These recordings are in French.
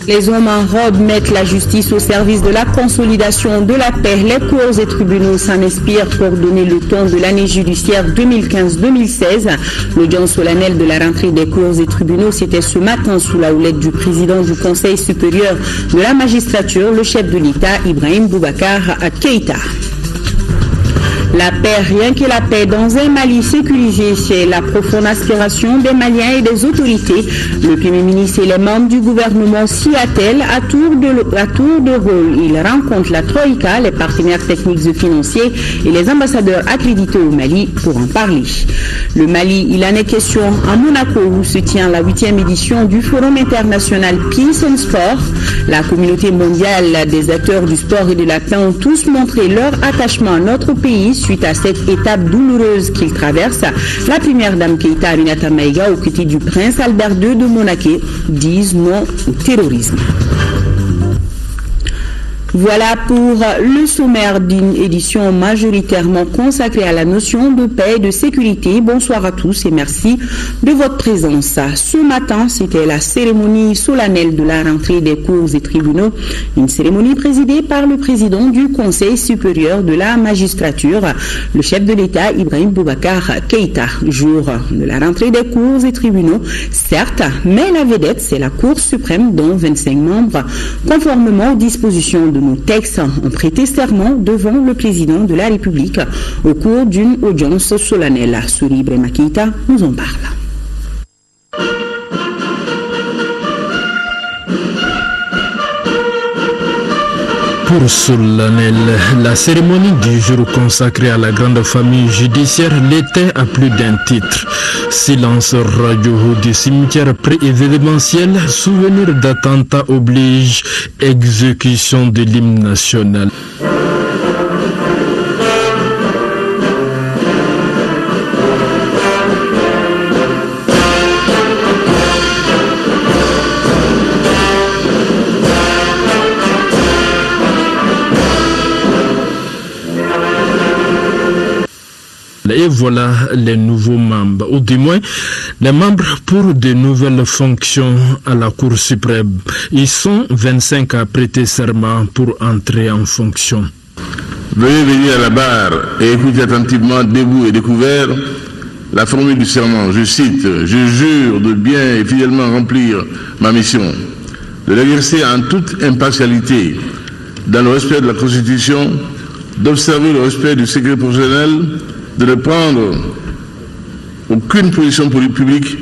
Les hommes en robe mettent la justice au service de la consolidation de la paix. Les cours et tribunaux s'en inspirent pour donner le ton de l'année judiciaire 2015-2016. L'audience solennelle de la rentrée des cours et tribunaux, c'était ce matin sous la houlette du président du Conseil supérieur de la magistrature, le chef de l'État, Ibrahim Boubacar Keïta. La paix, rien que la paix dans un Mali sécurisé, c'est la profonde aspiration des Maliens et des autorités. Le Premier ministre et les membres du gouvernement s'y attellent à tour de rôle. Ils rencontrent la Troïka, les partenaires techniques et financiers et les ambassadeurs accrédités au Mali pour en parler. Le Mali, il en est question à Monaco où se tient la 8e édition du Forum international Peace and Sport. La communauté mondiale des acteurs du sport et de la paix ont tous montré leur attachement à notre pays suite à cette étape douloureuse qu'il traverse. La première dame Keïta Aminata Maïga, aux côtés du prince Albert II de Monaco, disent non au terrorisme. Voilà pour le sommaire d'une édition majoritairement consacrée à la notion de paix et de sécurité. Bonsoir à tous et merci de votre présence. Ce matin, c'était la cérémonie solennelle de la rentrée des cours et tribunaux, une cérémonie présidée par le président du Conseil supérieur de la magistrature, le chef de l'État Ibrahim Boubacar Keïta. Jour de la rentrée des cours et tribunaux, certes, mais la vedette, c'est la Cour suprême dont 25 membres, conformément aux dispositions de nos textes, ont prêté serment devant le président de la République au cours d'une audience solennelle. Souri Ibrahim Keïta nous en parle. Pour solennel, la cérémonie du jour consacrée à la grande famille judiciaire l'était à plus d'un titre. Silence radio du cimetière pré-événementiel, souvenir d'attentats oblige, exécution de l'hymne national. Et voilà les nouveaux membres, ou du moins les membres pour de nouvelles fonctions à la Cour suprême. Ils sont 25 à prêter serment pour entrer en fonction. Veuillez venir à la barre et écouter attentivement, debout et découvert, la formule du serment. Je cite: « Je jure de bien et fidèlement remplir ma mission, de l'exercer en toute impartialité, dans le respect de la Constitution, d'observer le respect du secret professionnel, de ne prendre aucune position publique,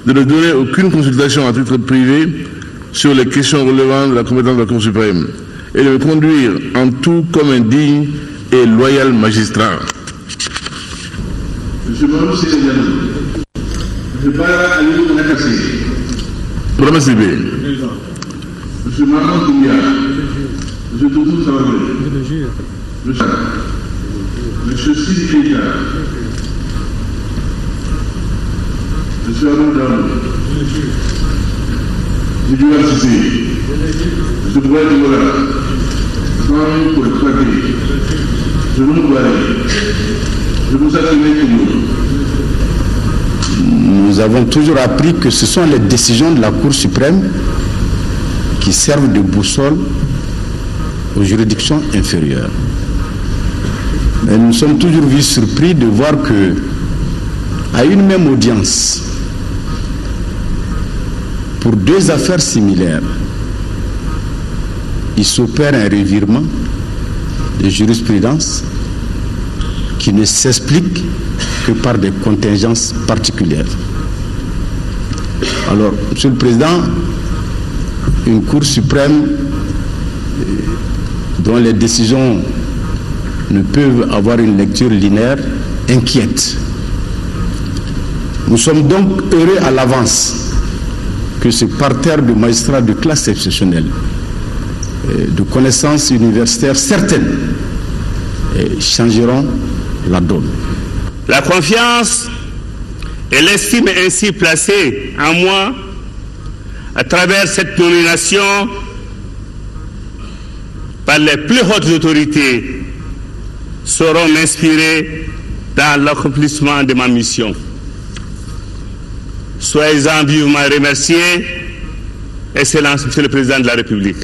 de ne donner aucune consultation à titre privé sur les questions relevant de la compétence de la Cour suprême et de me conduire en tout comme un digne et loyal magistrat. » Monsieur Mamadou Sénégal, M. Bara Aliou Nakassé, Brahma Sébé, M. Mamadou Doumbia, M. Toutou Savaré, Monsieur Sidi Keïta, Monsieur Abou Daoud, M. Djouba Sissé, M. Boubaye Djibola, Jean-Louis Kouaké, M. Moubaye, M. Moussa Toumé. Nous avons toujours appris que ce sont les décisions de la Cour suprême qui servent de boussole aux juridictions inférieures. Mais nous sommes toujours vus surpris de voir que, à une même audience, pour deux affaires similaires, il s'opère un revirement de jurisprudence qui ne s'explique que par des contingences particulières. Alors, Monsieur le Président, une Cour suprême dont les décisions ne peuvent avoir une lecture linéaire inquiète. Nous sommes donc heureux à l'avance que ce parterre de magistrats de classe exceptionnelle, de connaissances universitaires certaines, changeront la donne. La confiance et l'estime ainsi placée en moi à travers cette nomination par les plus hautes autorités sauront m'inspirer dans l'accomplissement de ma mission. Soyez-en vivement remerciés Excellence, Monsieur le Président de la République,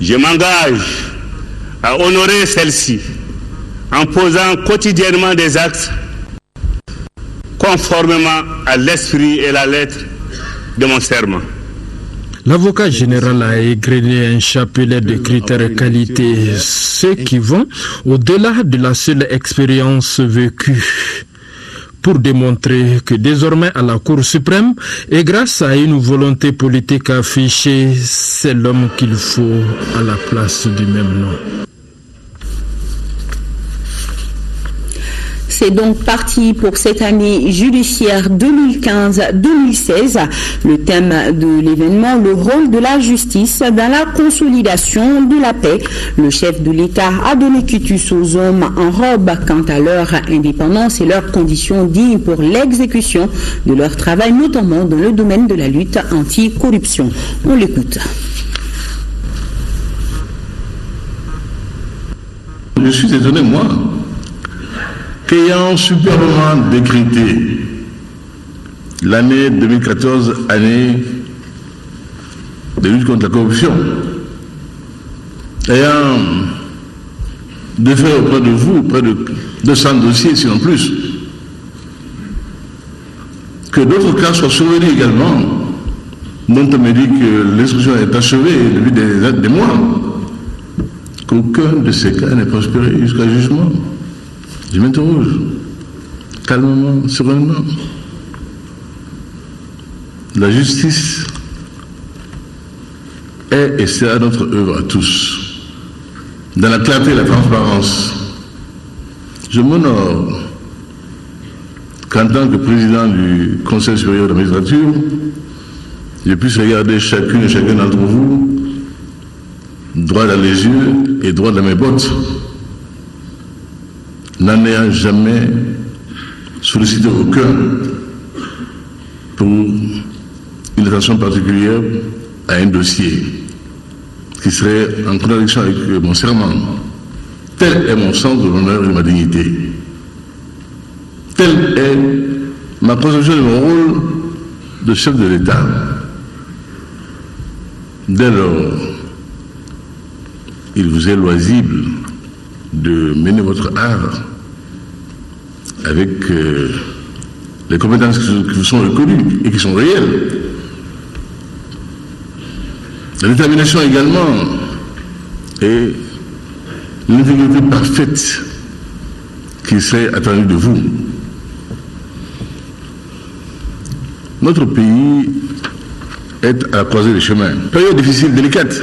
je m'engage à honorer celle-ci en posant quotidiennement des actes conformément à l'esprit et la lettre de mon serment. L'avocat général a égrené un chapelet de critères qualité, ceux qui vont au-delà de la seule expérience vécue, pour démontrer que désormais à la Cour suprême, et grâce à une volonté politique affichée, c'est l'homme qu'il faut à la place du même nom. C'est donc parti pour cette année judiciaire 2015-2016. Le thème de l'événement, le rôle de la justice dans la consolidation de la paix. Le chef de l'État a donné quitus aux hommes en robe quant à leur indépendance et leurs conditions dignes pour l'exécution de leur travail, notamment dans le domaine de la lutte anti-corruption. On l'écoute. Je suis étonné, moi, qu'ayant superbement décrété l'année 2014, année de lutte contre la corruption, ayant défait auprès de vous près de 200 dossiers, sinon plus, que d'autres cas soient survenus également, dont on me dit que l'instruction est achevée depuis des mois, qu'aucun de ces cas n'est prospéré jusqu'à jugement. Je m'interroge, calmement, sereinement. La justice est et sera notre œuvre à tous. Dans la clarté et la transparence, je m'honore qu'en tant que président du Conseil supérieur de la magistrature, je puisse regarder chacune et chacun d'entre vous droit dans les yeux et droit dans mes bottes, n'en ayant jamais sollicité aucun pour une attention particulière à un dossier qui serait en contradiction avec mon serment. Tel est mon sens de l'honneur et de ma dignité. Tel est ma conception de mon rôle de chef de l'État. Dès lors, il vous est loisible de mener votre art avec les compétences qui vous sont reconnues et qui sont réelles. La détermination également et l'intégrité parfaite qui serait attendue de vous. Notre pays est à la croisée des chemins. Période difficile, délicate.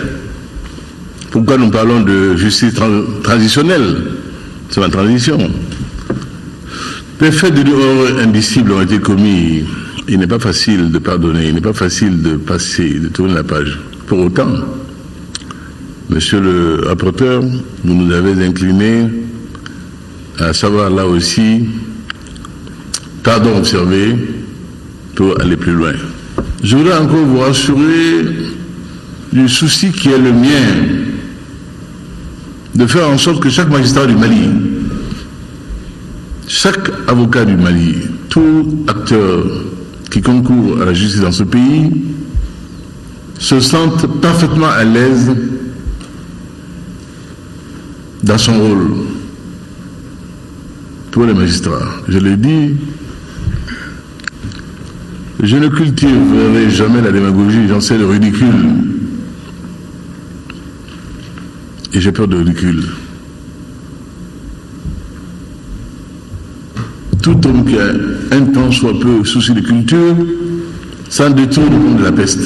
Pourquoi nous parlons de justice transitionnelle? C'est la transition. Des faits de l'horreur indicible ont été commis. Il n'est pas facile de pardonner, il n'est pas facile de passer, de tourner la page. Pour autant, monsieur le rapporteur, vous nous avez incliné à savoir là aussi, pardon observé, pour aller plus loin. Je voudrais encore vous rassurer du souci qui est le mien, de faire en sorte que chaque magistrat du Mali, chaque avocat du Mali, tout acteur qui concourt à la justice dans ce pays, se sente parfaitement à l'aise dans son rôle pour les magistrats. Je l'ai dit, je ne cultiverai jamais la démagogie, j'en sais le ridicule. Et j'ai peur de ridicule. Tout homme qui a un temps soit peu souci de culture, s'en détourne comme de la peste.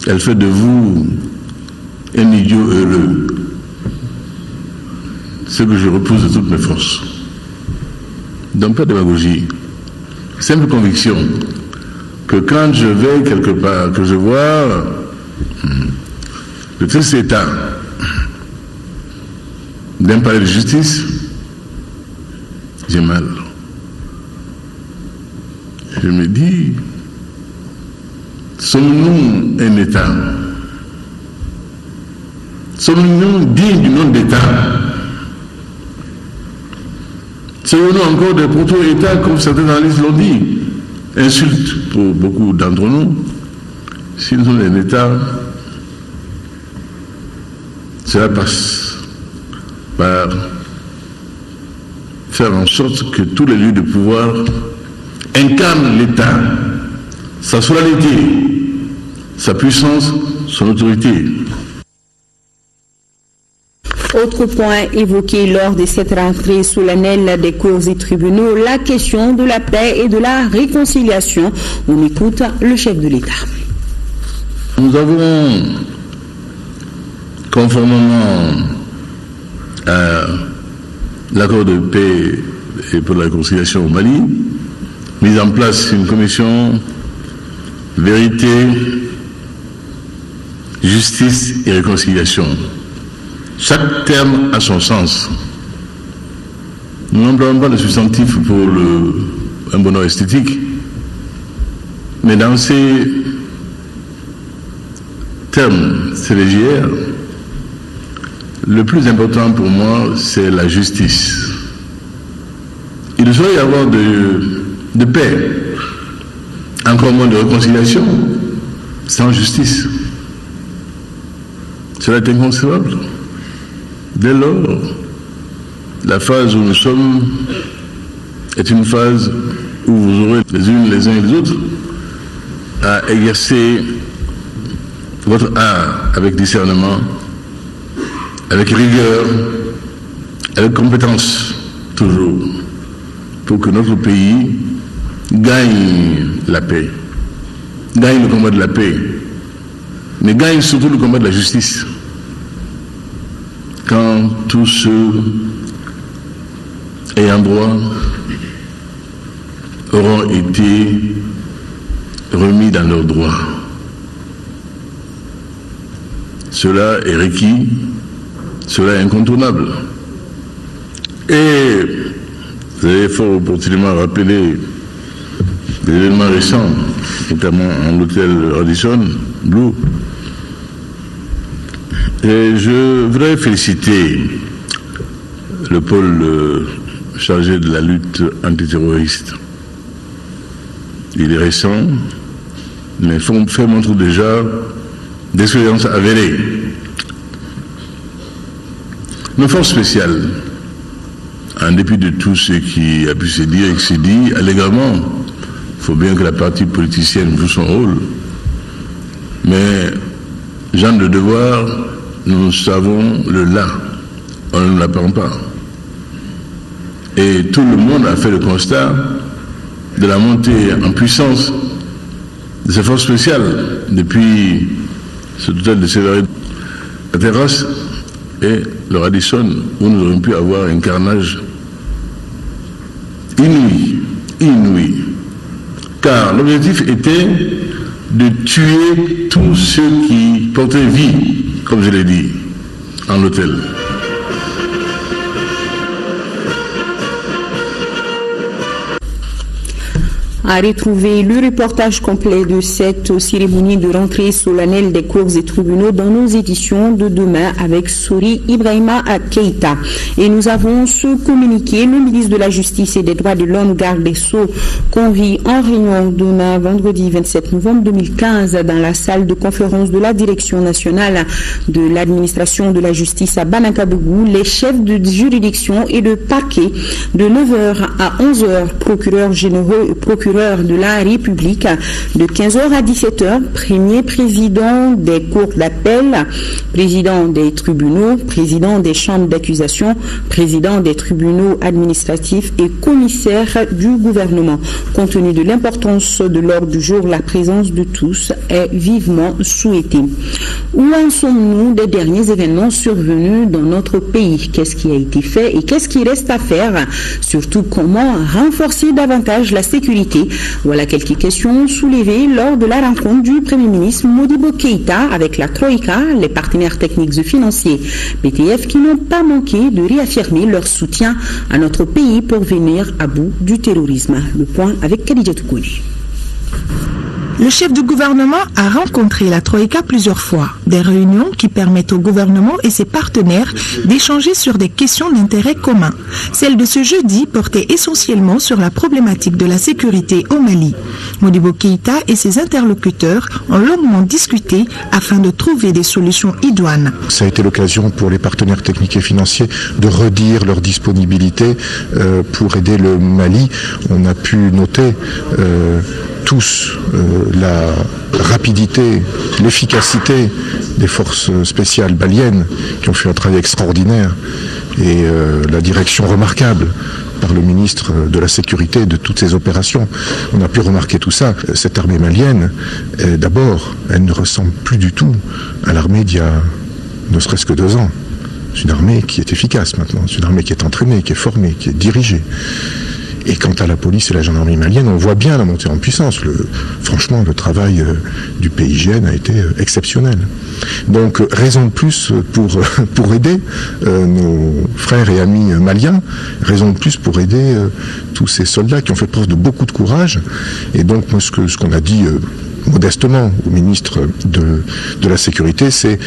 Elle fait de vous un idiot heureux. Ce que je repousse de toutes mes forces. Donc pas de démagogie. Simple conviction que quand je vais quelque part, que je vois le triste état d'un palais de justice, j'ai mal. Je me dis, sommes-nous un État? Sommes-nous dignes du nom d'État? Serons-nous encore des proto-États comme certains analystes l'ont dit? Insulte pour beaucoup d'entre nous. si nous sommes un État, cela passe par faire en sorte que tous les lieux de pouvoir incarnent l'État, sa solennité, sa puissance, son autorité. Autre point évoqué lors de cette rentrée solennelle des cours et tribunaux, la question de la paix et de la réconciliation. On écoute le chef de l'État. Nous avons, conformément à l'accord de paix et pour la réconciliation au Mali, mis en place une commission vérité, justice et réconciliation. Chaque terme a son sens. Nous n'employons pas le substantif pour un bonheur esthétique, mais dans ces termes célégiaires, le plus important pour moi, c'est la justice. Il ne saurait y avoir de paix, encore moins de réconciliation, sans justice. Cela est inconcevable. Dès lors, la phase où nous sommes est une phase où vous aurez les unes, les uns et les autres à exercer votre art avec discernement, avec rigueur, avec compétence, toujours, pour que notre pays gagne la paix, gagne le combat de la paix, mais gagne surtout le combat de la justice. Quand tous ceux ayant droit auront été remis dans leurs droits. Cela est requis, cela est incontournable. Et vous avez fort opportunément rappelé des événements récents, notamment en l'hôtel Radisson Blu. Et je voudrais féliciter le pôle chargé de la lutte antiterroriste. Il est récent, mais fait montre déjà d'expérience avérée. Nos forces spéciales, en dépit de tout ce qui a pu se dire et qui se dit allègrement, il faut bien que la partie politicienne joue son rôle, mais gens de devoir, nous savons le là, on ne l'apprend pas. Et tout le monde a fait le constat de la montée en puissance de ces forces spéciales depuis ce hôtel de Sévéré, la terrasse et le Radisson, où nous aurions pu avoir un carnage inouï. Car l'objectif était de tuer tous ceux qui portaient vie, comme je l'ai dit, en hôtel. À retrouver le reportage complet de cette cérémonie de rentrée solennelle des cours et tribunaux dans nos éditions de demain avec Sori Ibrahima Keïta. Et nous avons ce communiqué, le ministre de la Justice et des Droits de l'Homme, garde des Sceaux, convie en réunion demain, vendredi 27 novembre 2015, dans la salle de conférence de la Direction nationale de l'administration de la justice à Banakabougou, les chefs de juridiction et de parquet de 9h à 11h, procureurs généraux et procureurs de la République, de 15h à 17h, premier président des cours d'appel, président des tribunaux, président des chambres d'accusation, président des tribunaux administratifs et commissaire du gouvernement. Compte tenu de l'importance de l'ordre du jour, la présence de tous est vivement souhaitée. Où en sommes-nous des derniers événements survenus dans notre pays? Qu'est-ce qui a été fait et qu'est-ce qui reste à faire? Surtout, comment renforcer davantage la sécurité? Voilà quelques questions soulevées lors de la rencontre du Premier ministre Modibo Keïta avec la Troïka, les partenaires techniques et financiers BTF, qui n'ont pas manqué de réaffirmer leur soutien à notre pays pour venir à bout du terrorisme. Le point avec Khadija Toukouni. Le chef du gouvernement a rencontré la Troïka plusieurs fois. Des réunions qui permettent au gouvernement et ses partenaires d'échanger sur des questions d'intérêt commun. Celle de ce jeudi portait essentiellement sur la problématique de la sécurité au Mali. Modibo Keïta et ses interlocuteurs ont longuement discuté afin de trouver des solutions idoines. Ça a été l'occasion pour les partenaires techniques et financiers de redire leur disponibilité pour aider le Mali. On a pu noter tous la rapidité, l'efficacité des forces spéciales maliennes qui ont fait un travail extraordinaire et la direction remarquable par le ministre de la Sécurité de toutes ces opérations. On a pu remarquer tout ça. Cette armée malienne, d'abord, elle ne ressemble plus du tout à l'armée d'il y a ne serait-ce que 2 ans. C'est une armée qui est efficace maintenant, c'est une armée qui est entraînée, qui est formée, qui est dirigée. Et quant à la police et la gendarmerie malienne, on voit bien la montée en puissance. Franchement, le travail du PIGN a été exceptionnel. Donc, raison de plus pour aider nos frères et amis maliens, raison de plus pour aider tous ces soldats qui ont fait preuve de beaucoup de courage. Et donc, moi, ce qu'on a dit modestement au ministre de la Sécurité, c'est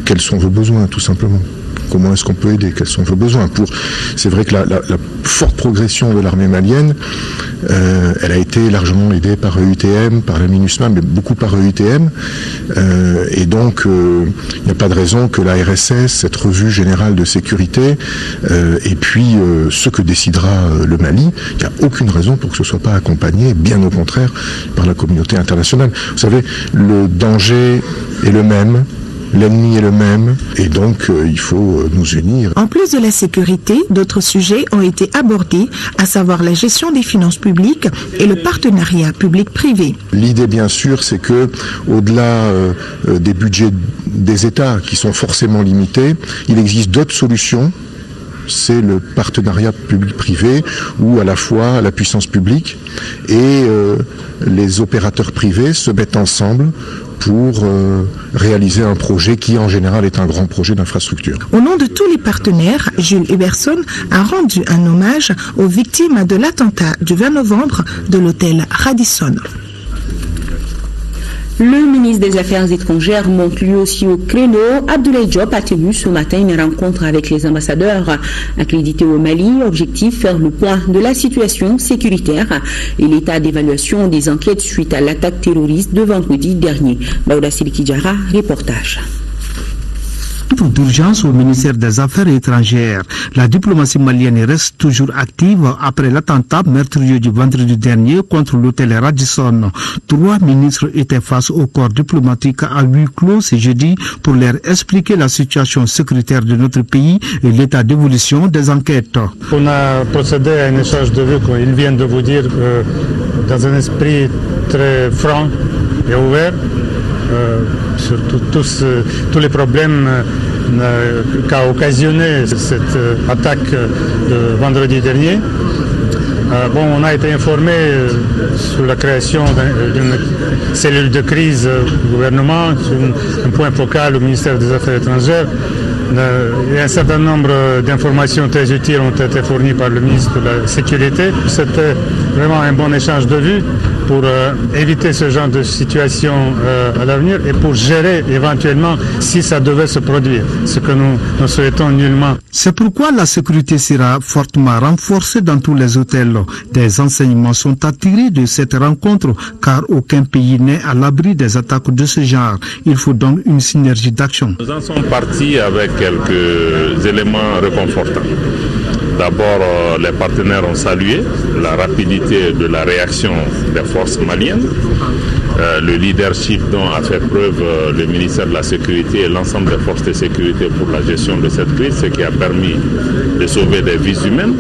quels sont vos besoins, tout simplement. Comment est-ce qu'on peut aider? Quels sont vos besoins? C'est vrai que la forte progression de l'armée malienne, elle a été largement aidée par EUTM, par la MINUSMA, mais beaucoup par EUTM. Et donc, il n'y a pas de raison que la RSS, cette revue générale de sécurité, et puis ce que décidera le Mali, il n'y a aucune raison pour que ce ne soit pas accompagné, bien au contraire, par la communauté internationale. Vous savez, le danger est le même. L'ennemi est le même et donc il faut nous unir. En plus de la sécurité, d'autres sujets ont été abordés, à savoir la gestion des finances publiques et le partenariat public-privé. L'idée, bien sûr, c'est que, au-delà des budgets des États qui sont forcément limités, il existe d'autres solutions. C'est le partenariat public-privé où à la fois la puissance publique et les opérateurs privés se mettent ensemble pour réaliser un projet qui en général est un grand projet d'infrastructure. Au nom de tous les partenaires, Jules Huberson a rendu un hommage aux victimes de l'attentat du 20 novembre de l'hôtel Radisson. Le ministre des Affaires étrangères monte lui aussi au créneau. Abdoulaye Diop a tenu ce matin une rencontre avec les ambassadeurs accrédités au Mali. Objectif, faire le point de la situation sécuritaire et l'état d'évaluation des enquêtes suite à l'attaque terroriste de vendredi dernier. Baouda Silikidjara, reportage. D'urgence au ministère des Affaires étrangères. La diplomatie malienne reste toujours active après l'attentat meurtrier du vendredi dernier contre l'hôtel Radisson. 3 ministres étaient face au corps diplomatique à huis clos ce jeudi pour leur expliquer la situation sécuritaire de notre pays et l'état d'évolution des enquêtes. On a procédé à un échange de vues, comme ils viennent de vous dire, dans un esprit très franc et ouvert. Sur tous les problèmes qu'a occasionné cette attaque de vendredi dernier. On a été informé sur la création d'une cellule de crise du gouvernement, un point focal au ministère des Affaires étrangères. Et un certain nombre d'informations très utiles ont été fournies par le ministre de la Sécurité. C'était vraiment un bon échange de vues pour éviter ce genre de situation à l'avenir et pour gérer éventuellement si ça devait se produire, ce que nous ne souhaitons nullement. C'est pourquoi la sécurité sera fortement renforcée dans tous les hôtels. Des enseignements sont attirés de cette rencontre car aucun pays n'est à l'abri des attaques de ce genre. Il faut donc une synergie d'action. Nous en sommes partis avec quelques éléments réconfortants. D'abord, les partenaires ont salué la rapidité de la réaction des forces maliennes, le leadership dont a fait preuve le ministère de la Sécurité et l'ensemble des forces de sécurité pour la gestion de cette crise, ce qui a permis de sauver des vies humaines,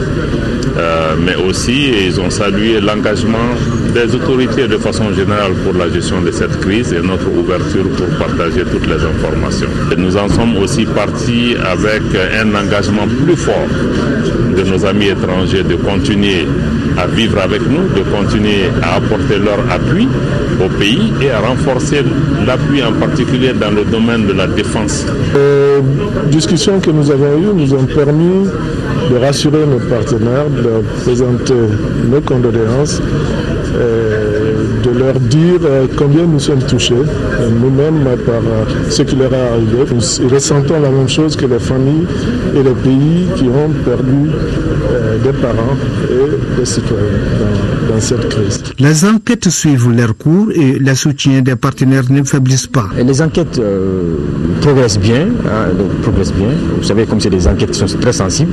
mais aussi ils ont salué l'engagement des autorités de façon générale pour la gestion de cette crise et notre ouverture pour partager toutes les informations. Et nous en sommes aussi partis avec un engagement plus fort de nos amis étrangers de continuer à vivre avec nous, de continuer à apporter leur appui au pays et à renforcer l'appui en particulier dans le domaine de la défense. Les discussions que nous avons eues nous ont permis de rassurer nos partenaires, de leur présenter nos condoléances de leur dire combien nous sommes touchés, nous-mêmes, par ce qui leur est arrivé. Nous ressentons la même chose que les familles et les pays qui ont perdu des parents et des citoyens dans cette crise. Les enquêtes suivent leur cours et les soutiens des partenaires ne faiblissent pas. Les enquêtes progressent bien, Vous savez, comme c'est des enquêtes qui sont très sensibles,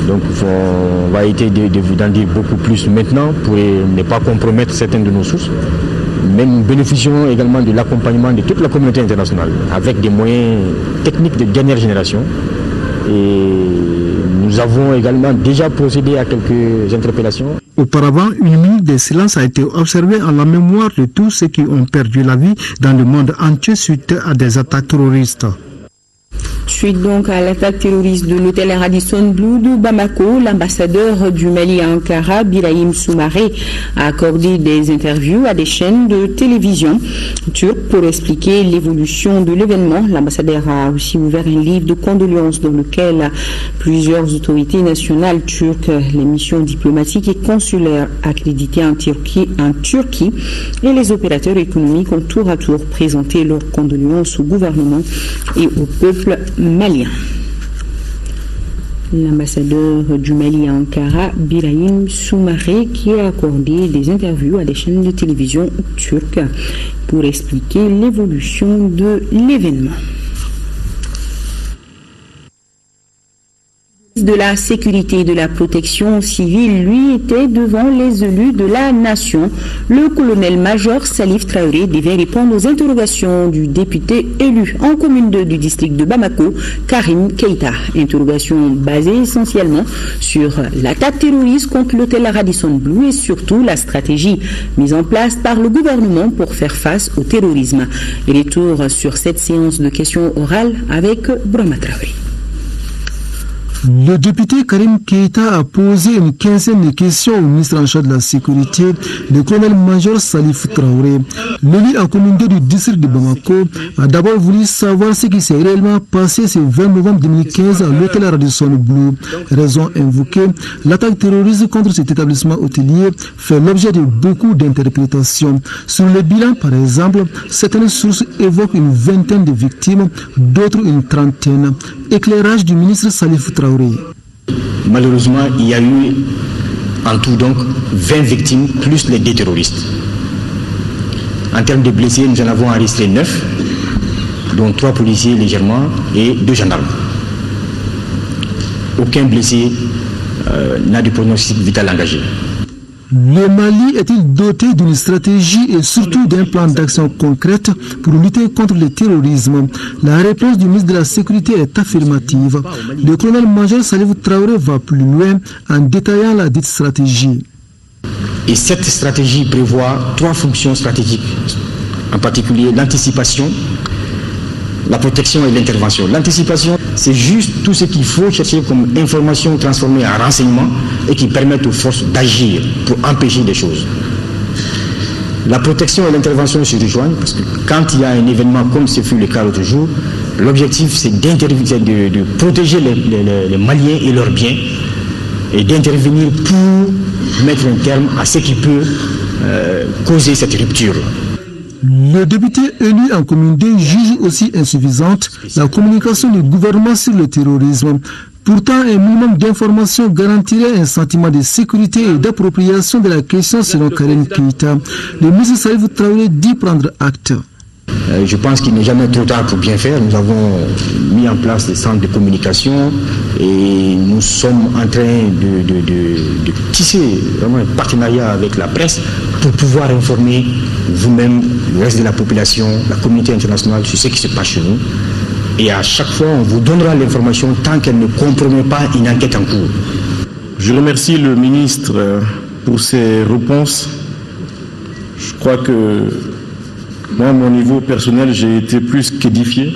donc on va éviter d'en dire beaucoup plus maintenant pour ne pas compromettre certaines de nos sources. Mais nous bénéficions également de l'accompagnement de toute la communauté internationale avec des moyens techniques de dernière génération. Et nous avons également déjà procédé à quelques interpellations. Auparavant, une minute de silence a été observée en la mémoire de tous ceux qui ont perdu la vie dans le monde entier suite à des attaques terroristes. Suite donc à l'attaque terroriste de l'hôtel Radisson Blu de Bamako, l'ambassadeur du Mali à Ankara, Birahim Soumaré, a accordé des interviews à des chaînes de télévision turques pour expliquer l'évolution de l'événement. L'ambassadeur a aussi ouvert un livre de condoléances dans lequel plusieurs autorités nationales turques, les missions diplomatiques et consulaires accréditées en Turquie et les opérateurs économiques ont tour à tour présenté leurs condoléances au gouvernement et au peuple malien. L'ambassadeur du Mali à Ankara, Birahim Soumaré, qui a accordé des interviews à des chaînes de télévision turques pour expliquer l'évolution de l'événement. De la sécurité et de la protection civile, lui, était devant les élus de la nation. Le colonel-major Salif Traoré devait répondre aux interrogations du député élu en commune 2 du district de Bamako, Karim Keita. Interrogations basées essentiellement sur l'attaque terroriste contre l'hôtel Radisson Blu et surtout la stratégie mise en place par le gouvernement pour faire face au terrorisme. Retour sur cette séance de questions orales avec Brahma Traoré. Le député Karim Keita a posé une quinzaine de questions au ministre en charge de la sécurité, le colonel-major Salif Traoré. L'élu en commune 2 du district de Bamako a d'abord voulu savoir ce qui s'est réellement passé ce 20 novembre 2015 à l'hôtel Radisson Blu. Raison invoquée, l'attaque terroriste contre cet établissement hôtelier fait l'objet de beaucoup d'interprétations. Sur le bilan, par exemple, certaines sources évoquent une vingtaine de victimes, d'autres une trentaine. Éclairage du ministre Salif Traoré. Malheureusement, il y a eu en tout donc 20 victimes plus les 2 terroristes. En termes de blessés, nous en avons enregistré 9, dont 3 policiers légèrement et 2 gendarmes. Aucun blessé n'a de pronostic vital engagé. Le Mali est-il doté d'une stratégie et surtout d'un plan d'action concrète pour lutter contre le terrorisme? La réponse du ministre de la Sécurité est affirmative. Le colonel-major Salif Traoré va plus loin en détaillant la dite stratégie. Et cette stratégie prévoit 3 fonctions stratégiques, en particulier l'anticipation, la protection et l'intervention. L'anticipation, c'est juste tout ce qu'il faut chercher comme information transformée en renseignement et qui permettent aux forces d'agir pour empêcher des choses. La protection et l'intervention se rejoignent parce que quand il y a un événement comme ce fut le cas l'autre jour, l'objectif c'est de protéger les Maliens et leurs biens et d'intervenir pour mettre un terme à ce qui peut causer cette rupture. Le député élu en commune 2 juge aussi insuffisante la communication du gouvernement sur le terrorisme. Pourtant, un minimum d'informations garantirait un sentiment de sécurité et d'appropriation de la question selon Karim Keita. Le ministre Salif Traoré dit prendre acte. Je pense qu'il n'est jamais trop tard pour bien faire. Nous avons mis en place des centres de communication et nous sommes en train de tisser vraiment un partenariat avec la presse pour pouvoir informer vous-même, le reste de la population, la communauté internationale sur ce qui se passe chez nous. Et à chaque fois, on vous donnera l'information tant qu'elle ne compromet pas une enquête en cours. Je remercie le ministre pour ses réponses. Je crois que moi, à mon niveau personnel, j'ai été plus qu'édifié.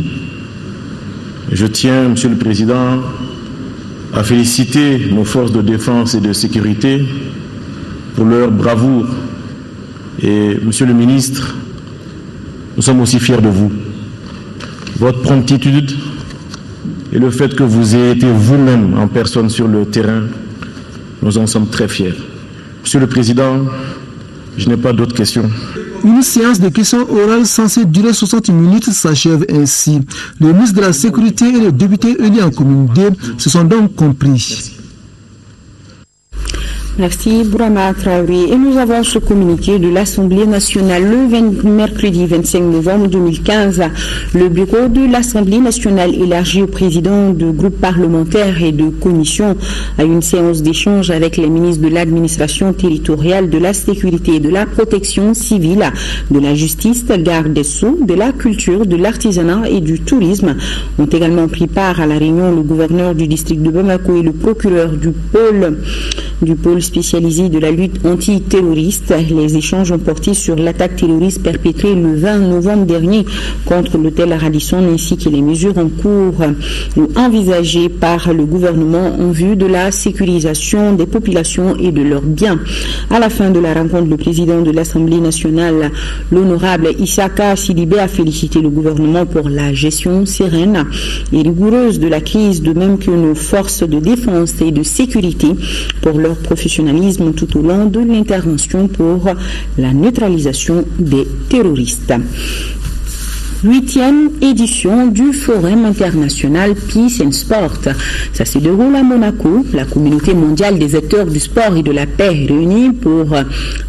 Je tiens, Monsieur le Président, à féliciter nos forces de défense et de sécurité pour leur bravoure. Et Monsieur le Ministre, nous sommes aussi fiers de vous. Votre promptitude et le fait que vous ayez été vous-même en personne sur le terrain, nous en sommes très fiers. Monsieur le Président, Je n'ai pas d'autres questions. Une séance de questions orales censée durer 60 minutes s'achève ainsi. Le ministre de la Sécurité et les députés élus en commune D se sont donc compris. Merci Bourama Traoré. Et nous avons ce communiqué de l'Assemblée nationale le mercredi 25 novembre 2015. Le bureau de l'Assemblée nationale élargi au président de groupes parlementaires et de commissions à une séance d'échange avec les ministres de l'administration territoriale, de la sécurité et de la protection civile, de la justice, garde des sceaux, de la culture, de l'artisanat et du tourisme. Ont également pris part à la réunion le gouverneur du district de Bamako et le procureur du pôle spécialisé de la lutte antiterroriste. Les échanges ont porté sur l'attaque terroriste perpétrée le 20 novembre dernier contre l'hôtel Radisson ainsi que les mesures en cours ou envisagées par le gouvernement en vue de la sécurisation des populations et de leurs biens. À la fin de la rencontre, le président de l'Assemblée nationale, l'honorable Issaka Sidibé, a félicité le gouvernement pour la gestion sereine et rigoureuse de la crise, de même que nos forces de défense et de sécurité pour leur professionnalisme tout au long de l'intervention pour la neutralisation des terroristes. 8e édition du Forum international Peace and Sport. Ça se déroule à Monaco. La communauté mondiale des acteurs du sport et de la paix est réunie pour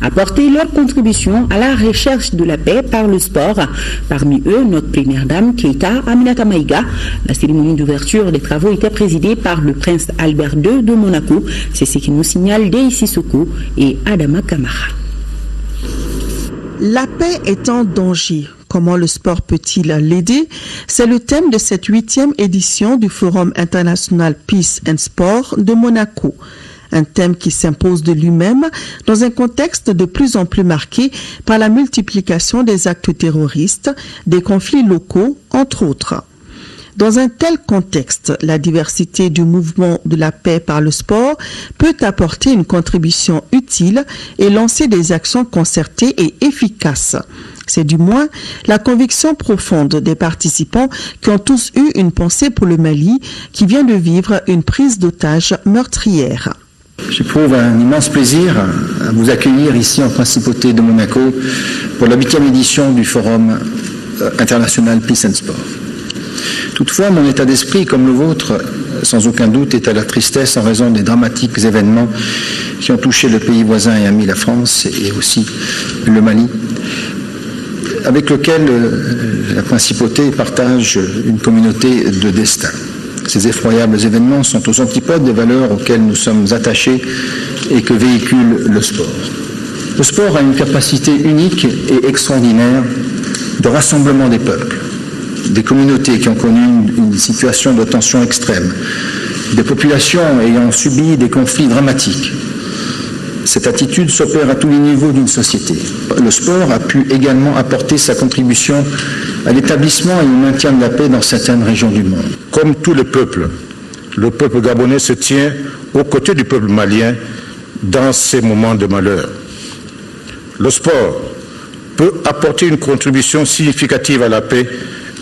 apporter leur contribution à la recherche de la paix par le sport. Parmi eux, notre première dame, Keita Aminata Maïga. La cérémonie d'ouverture des travaux était présidée par le prince Albert II de Monaco. C'est ce qui nous signale Dei Sissoko et Adama Kamara. La paix est en danger. Comment le sport peut-il l'aider? C'est le thème de cette 8e édition du Forum international Peace and Sport de Monaco. Un thème qui s'impose de lui-même dans un contexte de plus en plus marqué par la multiplication des actes terroristes, des conflits locaux, entre autres. Dans un tel contexte, la diversité du mouvement de la paix par le sport peut apporter une contribution utile et lancer des actions concertées et efficaces. C'est du moins la conviction profonde des participants qui ont tous eu une pensée pour le Mali qui vient de vivre une prise d'otage meurtrière. J'éprouve un immense plaisir à vous accueillir ici en Principauté de Monaco pour la 8e édition du Forum international Peace and Sport. Toutefois, mon état d'esprit, comme le vôtre, sans aucun doute, est à la tristesse en raison des dramatiques événements qui ont touché le pays voisin et ami, la France, et aussi le Mali, avec lequel la Principauté partage une communauté de destin. Ces effroyables événements sont aux antipodes des valeurs auxquelles nous sommes attachés et que véhicule le sport. Le sport a une capacité unique et extraordinaire de rassemblement des peuples, des communautés qui ont connu une situation de tension extrême, des populations ayant subi des conflits dramatiques. Cette attitude s'opère à tous les niveaux d'une société. Le sport a pu également apporter sa contribution à l'établissement et au maintien de la paix dans certaines régions du monde. Comme tous les peuples, le peuple gabonais se tient aux côtés du peuple malien dans ces moments de malheur. Le sport peut apporter une contribution significative à la paix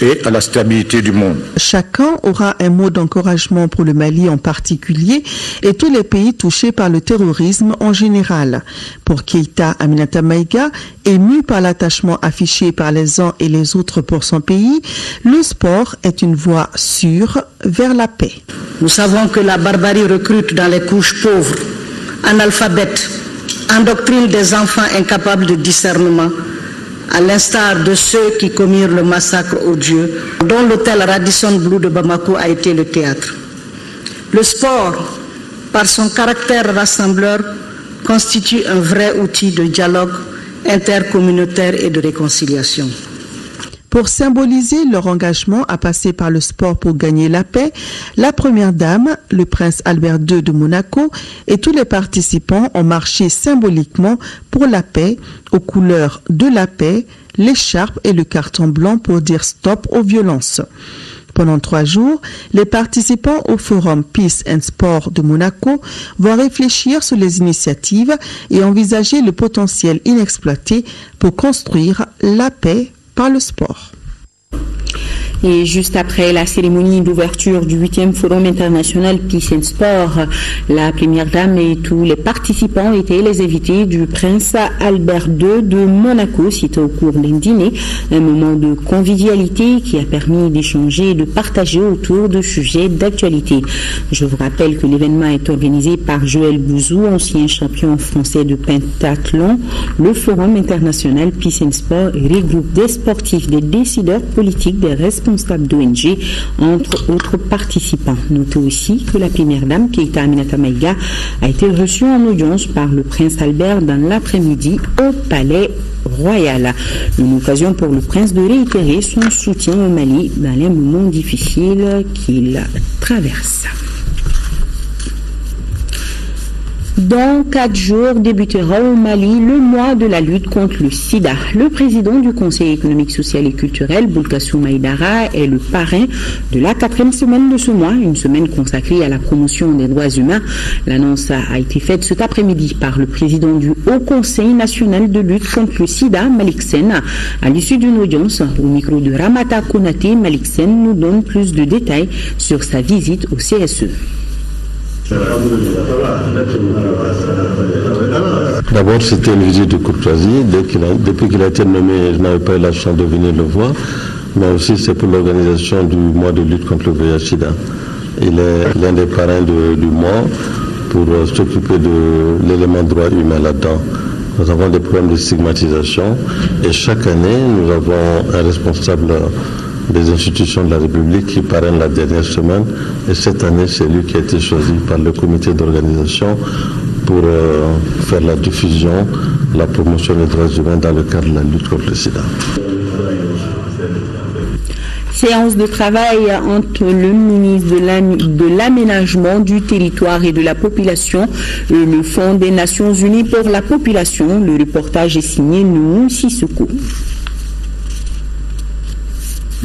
et à la stabilité du monde. Chacun aura un mot d'encouragement pour le Mali en particulier et tous les pays touchés par le terrorisme en général. Pour Keita Aminata Maïga, ému par l'attachement affiché par les uns et les autres pour son pays, le sport est une voie sûre vers la paix. Nous savons que la barbarie recrute dans les couches pauvres, analphabètes, endoctrine des enfants incapables de discernement, à l'instar de ceux qui commirent le massacre odieux, dont l'hôtel Radisson Blu de Bamako a été le théâtre. Le sport, par son caractère rassembleur, constitue un vrai outil de dialogue intercommunautaire et de réconciliation. Pour symboliser leur engagement à passer par le sport pour gagner la paix, la première dame, le prince Albert II de Monaco et tous les participants ont marché symboliquement pour la paix aux couleurs de la paix, l'écharpe et le carton blanc pour dire stop aux violences. Pendant 3 jours, les participants au Forum Peace and Sport de Monaco vont réfléchir sur les initiatives et envisager le potentiel inexploité pour construire la paix par le sport. Et juste après la cérémonie d'ouverture du 8e Forum international Peace and Sport, la première dame et tous les participants étaient les invités du prince Albert II de Monaco, cité au cours d'un dîner, un moment de convivialité qui a permis d'échanger et de partager autour de sujets d'actualité. Je vous rappelle que l'événement est organisé par Joël Bouzou, ancien champion français de pentathlon. Le Forum international Peace and Sport regroupe des sportifs, des décideurs politiques, des responsables d'ONG, entre autres participants. Notez aussi que la première dame, Keïta Aminata Maïga, a été reçue en audience par le prince Albert dans l'après-midi au Palais Royal. Une occasion pour le prince de réitérer son soutien au Mali dans les moments difficiles qu'il traverse. Dans 4 jours débutera au Mali le mois de la lutte contre le sida. Le président du Conseil économique, social et culturel, Boulkassou Maïdara, est le parrain de la 4e semaine de ce mois, une semaine consacrée à la promotion des droits humains. L'annonce a été faite cet après-midi par le président du Haut Conseil national de lutte contre le sida, Malik Sen. À l'issue d'une audience, au micro de Ramata Konaté, Malik Sen nous donne plus de détails sur sa visite au CSE. D'abord, c'était une visite de courtoisie. Depuis qu'il a été nommé, je n'avais pas eu la chance de venir le voir. Mais aussi, c'est pour l'organisation du mois de lutte contre le VIH-Sida. Il est l'un des parrains du mois pour s'occuper de l'élément droit humain là-dedans. Nous avons des problèmes de stigmatisation et chaque année, nous avons un responsable des institutions de la République qui parrainent la dernière semaine. Et cette année, c'est lui qui a été choisi par le comité d'organisation pour faire la diffusion, la promotion des droits humains dans le cadre de la lutte contre le sida. Séance de travail entre le ministre de l'Aménagement du territoire et de la population et le Fonds des Nations Unies pour la population. Le reportage est signé Nounou Sissoko.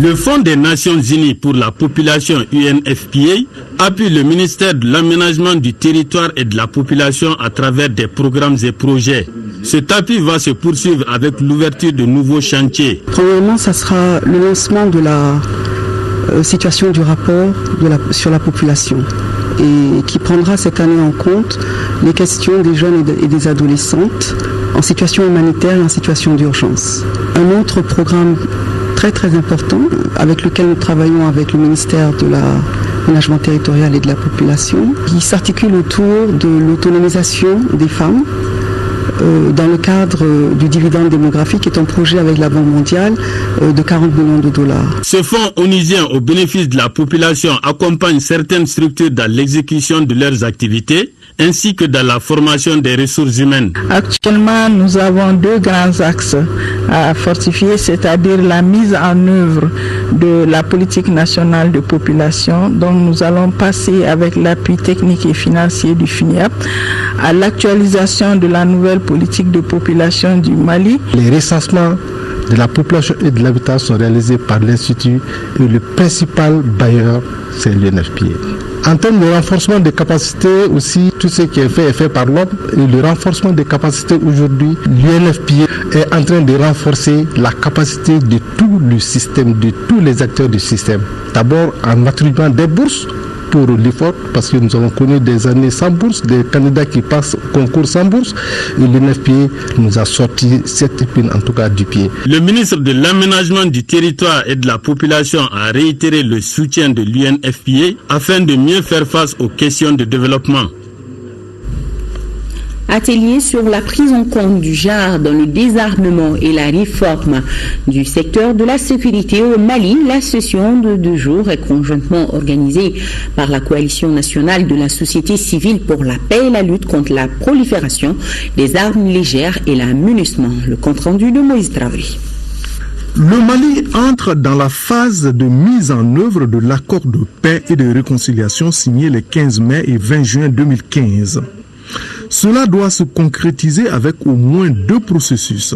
Le Fonds des Nations Unies pour la population UNFPA appuie le ministère de l'Aménagement du territoire et de la population à travers des programmes et projets. Cet appui va se poursuivre avec l'ouverture de nouveaux chantiers. Premièrement, ça sera le lancement de la situation du rapport sur la population et qui prendra cette année en compte les questions des jeunes et des adolescentes en situation humanitaire et en situation d'urgence. Un autre programme très important avec lequel nous travaillons avec le ministère de l'Aménagement territorial et de la population qui s'articule autour de l'autonomisation des femmes dans le cadre du dividende démographique qui est un projet avec la Banque mondiale de 40 millions de dollars. Ce fonds onusien au bénéfice de la population accompagne certaines structures dans l'exécution de leurs activités ainsi que dans la formation des ressources humaines. Actuellement, nous avons 2 grands axes à fortifier, c'est-à-dire la mise en œuvre de la politique nationale de population, dont nous allons passer avec l'appui technique et financier du FINIAP, à l'actualisation de la nouvelle politique de population du Mali. Les recensements de la population et de l'habitat sont réalisés par l'Institut et le principal bailleur, c'est l'UNFPA. En termes de renforcement des capacités aussi, tout ce qui est fait par l'homme. Et le renforcement des capacités aujourd'hui, l'UNFPA est en train de renforcer la capacité de tout le système, de tous les acteurs du système. D'abord en attribuant des bourses pour l'effort, parce que nous avons connu des années sans bourse, des candidats qui passent au concours sans bourse, et l'UNFPA nous a sorti cette épine en tout cas du pied. Le ministre de l'Aménagement du territoire et de la population a réitéré le soutien de l'UNFPA afin de mieux faire face aux questions de développement. Atelier sur la prise en compte du genre dans le désarmement et la réforme du secteur de la sécurité au Mali. La session de 2 jours est conjointement organisée par la Coalition nationale de la société civile pour la paix et la lutte contre la prolifération des armes légères et la munissement. Le compte-rendu de Moïse Traoré. Le Mali entre dans la phase de mise en œuvre de l'accord de paix et de réconciliation signé les 15 mai et 20 juin 2015. Cela doit se concrétiser avec au moins 2 processus.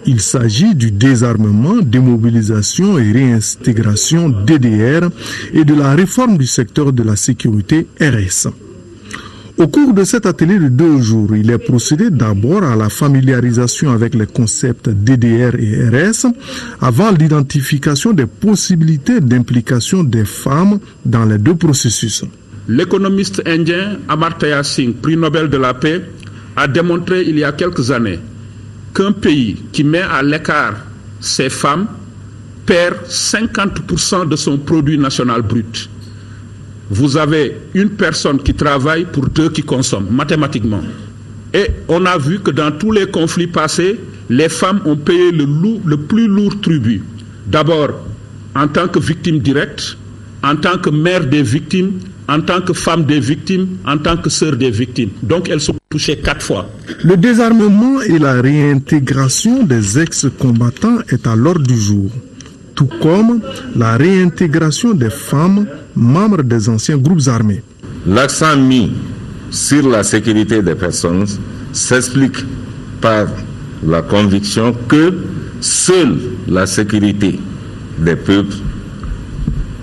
Il s'agit du désarmement, démobilisation et réintégration DDR et de la réforme du secteur de la sécurité RS. Au cours de cet atelier de 2 jours, il est procédé d'abord à la familiarisation avec les concepts DDR et RS avant l'identification des possibilités d'implication des femmes dans les 2 processus. L'économiste indien Amartya Singh, prix Nobel de la paix, a démontré il y a quelques années qu'un pays qui met à l'écart ses femmes perd 50% de son produit national brut. Vous avez une personne qui travaille pour 2 qui consomment, mathématiquement. Et on a vu que dans tous les conflits passés, les femmes ont payé le plus lourd tribut. D'abord, en tant que victime directe, en tant que mère des victimes, en tant que femme des victimes, en tant que sœur des victimes. Donc elles sont touchées 4 fois. Le désarmement et la réintégration des ex-combattants est à l'ordre du jour, tout comme la réintégration des femmes membres des anciens groupes armés. L'accent mis sur la sécurité des personnes s'explique par la conviction que seule la sécurité des peuples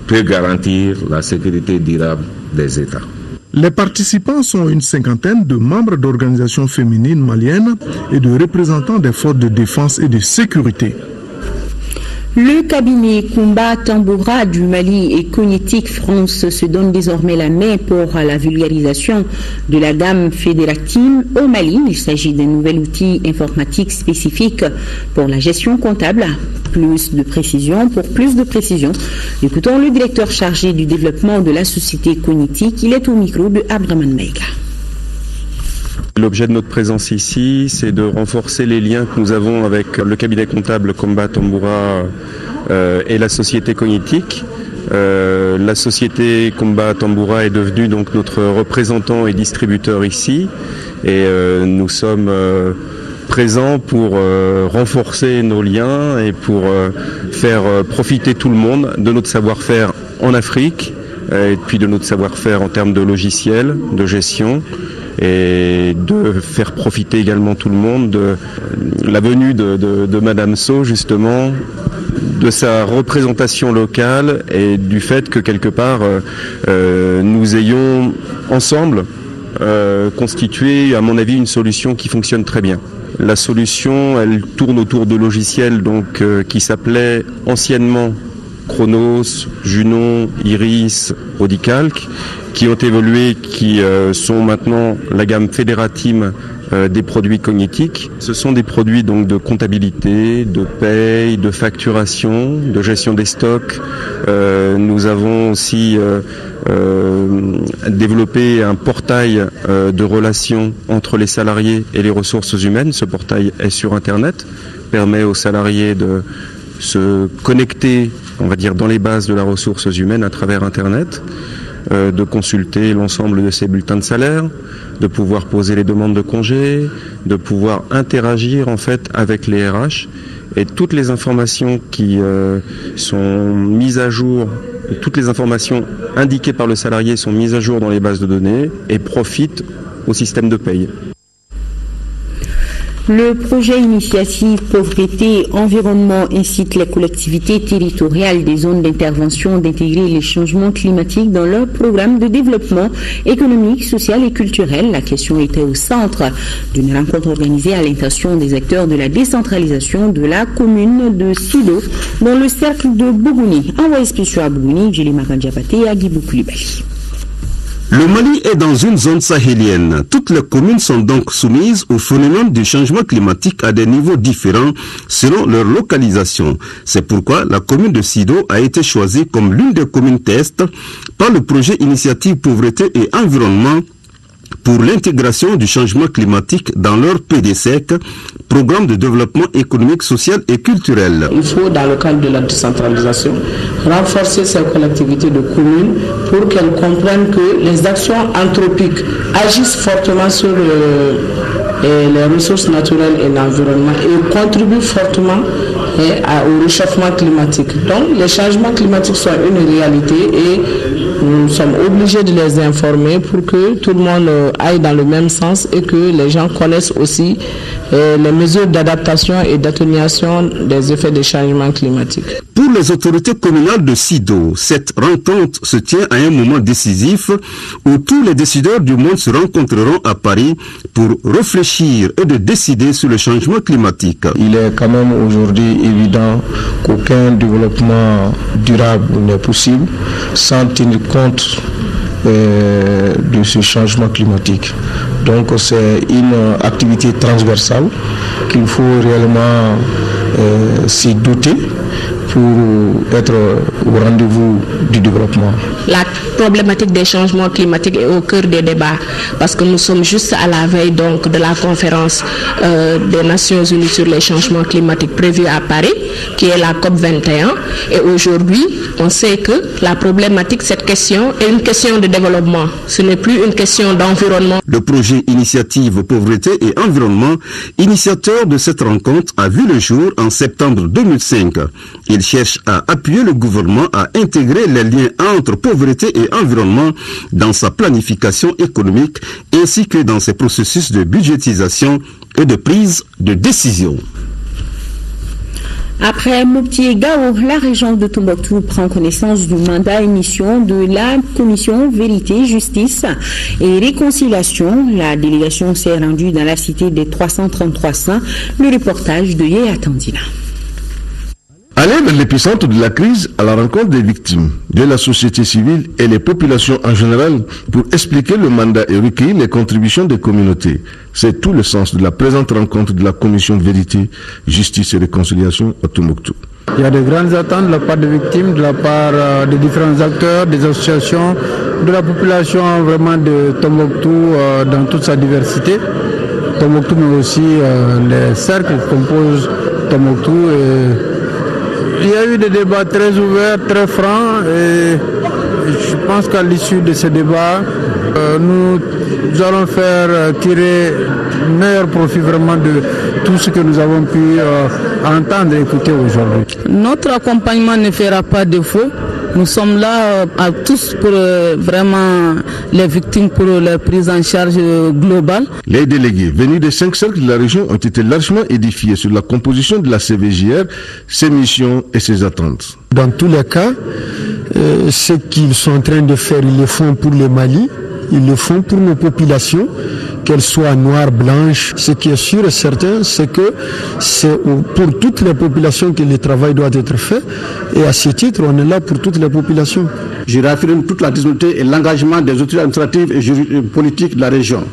peut garantir la sécurité durable des États. Les participants sont une 50aine de membres d'organisations féminines maliennes et de représentants des forces de défense et de sécurité. Le cabinet Kumba Tamboura du Mali et Cognitique France se donne désormais la main pour la vulgarisation de la gamme Fédérative au Mali. Il s'agit d'un nouvel outil informatique spécifique pour la gestion comptable. Pour plus de précision, écoutons le directeur chargé du développement de la société Cognitique. Il est au micro de Abdraman Maïga. L'objet de notre présence ici, c'est de renforcer les liens que nous avons avec le cabinet comptable Kumba Tamboura et la société Cognitique. La société Kumba Tamboura est devenue donc notre représentant et distributeur ici, et nous sommes présents pour renforcer nos liens et pour faire profiter tout le monde de notre savoir-faire en Afrique et puis de notre savoir-faire en termes de logiciels, de gestion, et de faire profiter également tout le monde de la venue de Madame So, justement, de sa représentation locale et du fait que quelque part nous ayons ensemble constitué, à mon avis, une solution qui fonctionne très bien. La solution, elle tourne autour de logiciels donc qui s'appelaient anciennement Chronos, Junon, Iris, Audicalc, qui ont évolué, qui sont maintenant la gamme Fédérative des produits cognitiques. Ce sont des produits donc de comptabilité, de paye, de facturation, de gestion des stocks. Nous avons aussi développé un portail de relations entre les salariés et les ressources humaines. Ce portail est sur Internet, permet aux salariés de se connecter, on va dire, dans les bases de la ressource humaine à travers Internet, de consulter l'ensemble de ses bulletins de salaire, de pouvoir poser les demandes de congés, de pouvoir interagir en fait avec les RH, et toutes les informations qui sont mises à jour, toutes les informations indiquées par le salarié sont mises à jour dans les bases de données et profitent au système de paye. Le projet Initiative Pauvreté Environnement incite les collectivités territoriales des zones d'intervention d'intégrer les changements climatiques dans leur programme de développement économique, social et culturel. La question était au centre d'une rencontre organisée à l'intention des acteurs de la décentralisation de la commune de Sido dans le cercle de Bougouni. Envoyé spécial à Bougouni, Julie Magandiabate et Agibou Koulibaly. Le Mali est dans une zone sahélienne. Toutes les communes sont donc soumises au phénomène du changement climatique à des niveaux différents selon leur localisation. C'est pourquoi la commune de Sido a été choisie comme l'une des communes test par le projet Initiative Pauvreté et Environnement pour l'intégration du changement climatique dans leur PDSEC, programme de développement économique, social et culturel. Il faut, dans le cadre de la décentralisation, renforcer ces collectivités de communes pour qu'elles comprennent que les actions anthropiques agissent fortement sur les ressources naturelles et l'environnement et contribuent fortement au réchauffement climatique. Donc les changements climatiques sont une réalité et nous sommes obligés de les informer pour que tout le monde aille dans le même sens et que les gens connaissent aussi les mesures d'adaptation et d'atténuation des effets des changements climatiques. Pour Pour les autorités communales de Sido, cette rencontre se tient à un moment décisif où tous les décideurs du monde se rencontreront à Paris pour réfléchir et de décider sur le changement climatique. Il est quand même aujourd'hui évident qu'aucun développement durable n'est possible sans tenir compte de ce changement climatique. Donc c'est une activité transversale qu'il faut réellement s'y doter pour être au rendez-vous du développement. La problématique des changements climatiques est au cœur des débats parce que nous sommes juste à la veille donc de la conférence des Nations Unies sur les changements climatiques prévue à Paris, qui est la COP21. Et aujourd'hui, on sait que la problématique, cette question, est une question de développement. Ce n'est plus une question d'environnement. Le projet Initiative Pauvreté et Environnement, initiateur de cette rencontre, a vu le jour en septembre 2005. Il cherche à appuyer le gouvernement à intégrer les liens entre pauvreté et environnement dans sa planification économique ainsi que dans ses processus de budgétisation et de prise de décision. Après Mopti et Gao, la région de Tombouctou prend connaissance du mandat émission de la commission Vérité, Justice et Réconciliation. La délégation s'est rendue dans la cité des 333 saints. Le reportage de Yéa Tandina. Aller vers l'épicentre de la crise à la rencontre des victimes, de la société civile et les populations en général pour expliquer le mandat et recueillir les contributions des communautés. C'est tout le sens de la présente rencontre de la commission Vérité, Justice et Réconciliation à Tombouctou. Il y a de grandes attentes de la part des victimes, de la part des différents acteurs, des associations, de la population vraiment de Tombouctou dans toute sa diversité. Tombouctou mais aussi les cercles qui composent Tombouctou. Il y a eu des débats très ouverts, très francs et je pense qu'à l'issue de ces débats, nous allons faire tirer meilleur profit vraiment de tout ce que nous avons pu entendre et écouter aujourd'hui. Notre accompagnement ne fera pas défaut. Nous sommes là à tous pour vraiment les victimes, pour leur prise en charge globale. Les délégués venus des 5 cercles de la région ont été largement édifiés sur la composition de la CVJR, ses missions et ses attentes. Dans tous les cas, ce qu'ils sont en train de faire, ils le font pour le Mali, ils le font pour nos populations, qu'elles soient noires, blanches. Ce qui est sûr et certain, c'est que c'est pour toutes les populations que le travail doit être fait. Et à ce titre, on est là pour toutes les populations. Je réaffirme toute la disponibilité et l'engagement des autorités administratives et politiques de la région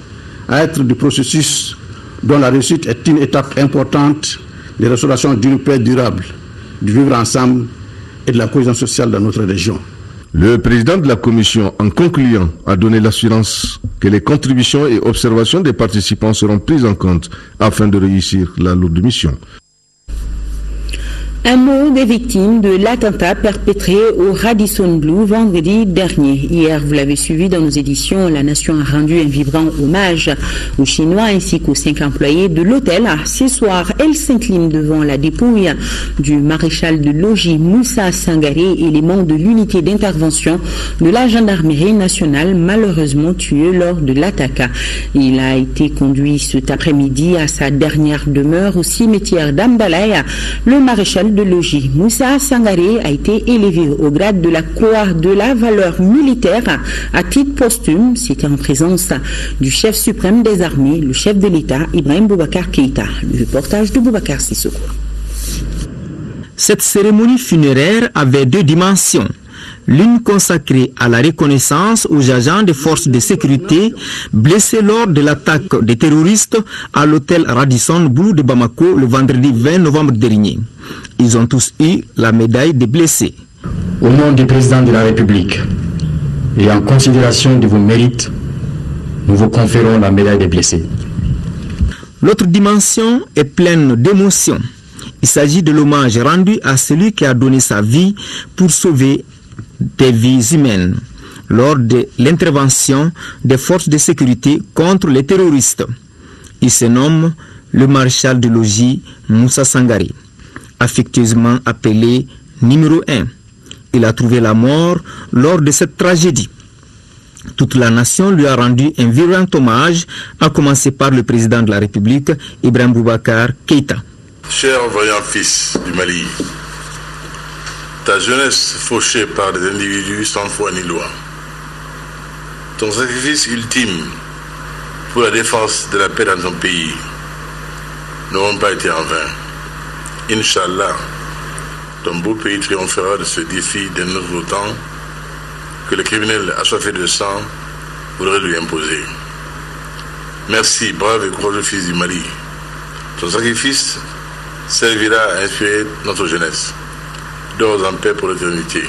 à être du processus dont la réussite est une étape importante de restauration d'une paix durable, du vivre ensemble et de la cohésion sociale dans notre région. Le président de la commission, en concluant, a donné l'assurance que les contributions et observations des participants seront prises en compte afin de réussir la lourde mission. Un mot des victimes de l'attentat perpétré au Radisson Blu vendredi dernier. Hier, vous l'avez suivi dans nos éditions, la nation a rendu un vibrant hommage aux Chinois ainsi qu'aux 5 employés de l'hôtel. Ce soir, elle s'incline devant la dépouille du maréchal de logis Moussa Sangaré, élément de l'unité d'intervention de la gendarmerie nationale, malheureusement tué lors de l'attaque. Il a été conduit cet après-midi à sa dernière demeure au cimetière d'Ambalaya. Le maréchal de logis Moussa Sangaré a été élevé au grade de la croix de la valeur militaire à titre posthume. C'était en présence du chef suprême des armées, le chef de l'État, Ibrahim Boubacar Keïta. Le reportage de Boubacar Sissoko. Cette cérémonie funéraire avait 2 dimensions. L'une consacrée à la reconnaissance aux agents des forces de sécurité blessés lors de l'attaque des terroristes à l'hôtel Radisson Blu de Bamako le vendredi 20 novembre dernier. Ils ont tous eu la médaille des blessés. Au nom du président de la République et en considération de vos mérites, nous vous conférons la médaille des blessés. L'autre dimension est pleine d'émotions. Il s'agit de l'hommage rendu à celui qui a donné sa vie pour sauver des vies humaines lors de l'intervention des forces de sécurité contre les terroristes. Il se nomme le maréchal de logis Moussa Sangaré, affectueusement appelé numéro 1. Il a trouvé la mort lors de cette tragédie. Toute la nation lui a rendu un vibrant hommage, à commencer par le président de la République, Ibrahim Boubacar Keïta. Chers vaillants fils du Mali, Ta jeunesse fauchée par des individus sans foi ni loi. Ton sacrifice ultime pour la défense de la paix dans ton pays n'auront pas été en vain. Inch'Allah, ton beau pays triomphera de ce défi d'un autre temps que le criminel assoiffé de sang voudrait lui imposer. Merci, brave et courageux fils du Mali. Ton sacrifice servira à inspirer notre jeunesse. Dors en paix pour l'éternité.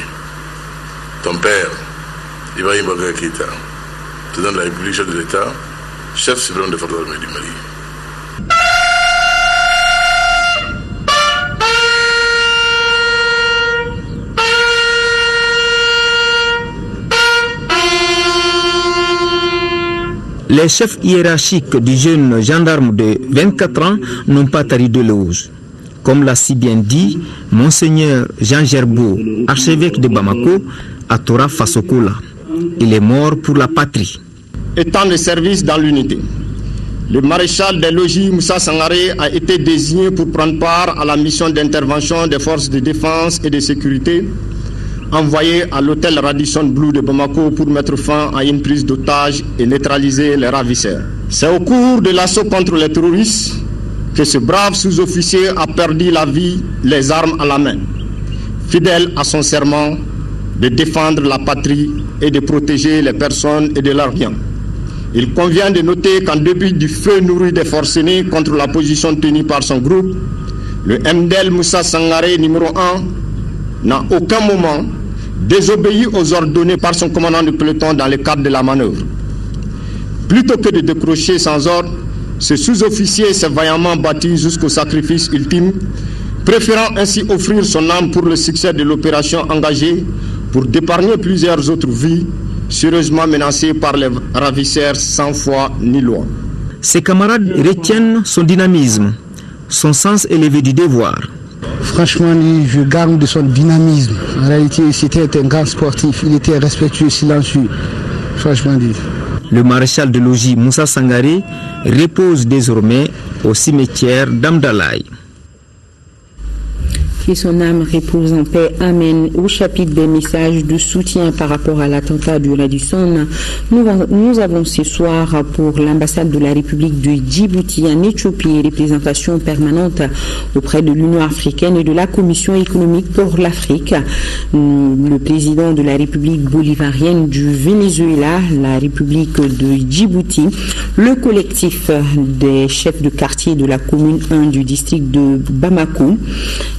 Ton père, Ibrahim Boubacar Keïta, président de la République, chef de l'État, chef suprême des forces armées du Mali. Les chefs hiérarchiques du jeune gendarme de 24 ans n'ont pas tari de l'éloge. Comme l'a si bien dit Monseigneur Jean Gerbeau, archevêque de Bamako, à Tora Fasokola. Il est mort pour la patrie. Étant de service dans l'unité, le maréchal des logis Moussa Sangaré a été désigné pour prendre part à la mission d'intervention des forces de défense et de sécurité envoyé à l'hôtel Radisson Blu de Bamako pour mettre fin à une prise d'otages et neutraliser les ravisseurs. C'est au cours de l'assaut contre les terroristes que ce brave sous-officier a perdu la vie, les armes à la main, fidèle à son serment de défendre la patrie et de protéger les personnes et de leurs biens. Il convient de noter qu'en dépit du feu nourri des forcenés contre la position tenue par son groupe, le MDL Moussa Sangaré numéro 1 n'a aucun moment désobéi aux ordres donnés par son commandant de peloton dans le cadre de la manœuvre. Plutôt que de décrocher sans ordre, ce sous-officier s'est vaillamment battu jusqu'au sacrifice ultime, préférant ainsi offrir son âme pour le succès de l'opération engagée pour d'épargner plusieurs autres vies sérieusement menacées par les ravisseurs sans foi ni loi. Ses camarades retiennent son dynamisme, son sens élevé du devoir. Franchement, je garde de son dynamisme. En réalité, c'était un grand sportif. Il était respectueux, silencieux. Franchement dit. Le maréchal de logis Moussa Sangaré repose désormais au cimetière d'Amdalaï. Que son âme repose en paix. Amen. Au chapitre des messages de soutien par rapport à l'attentat du Radisson, nous avons ce soir pour l'ambassade de la République de Djibouti en Éthiopie, représentation permanente auprès de l'Union africaine et de la Commission économique pour l'Afrique, le président de la République bolivarienne du Venezuela, la République de Djibouti, le collectif des chefs de quartier de la commune 1 du district de Bamako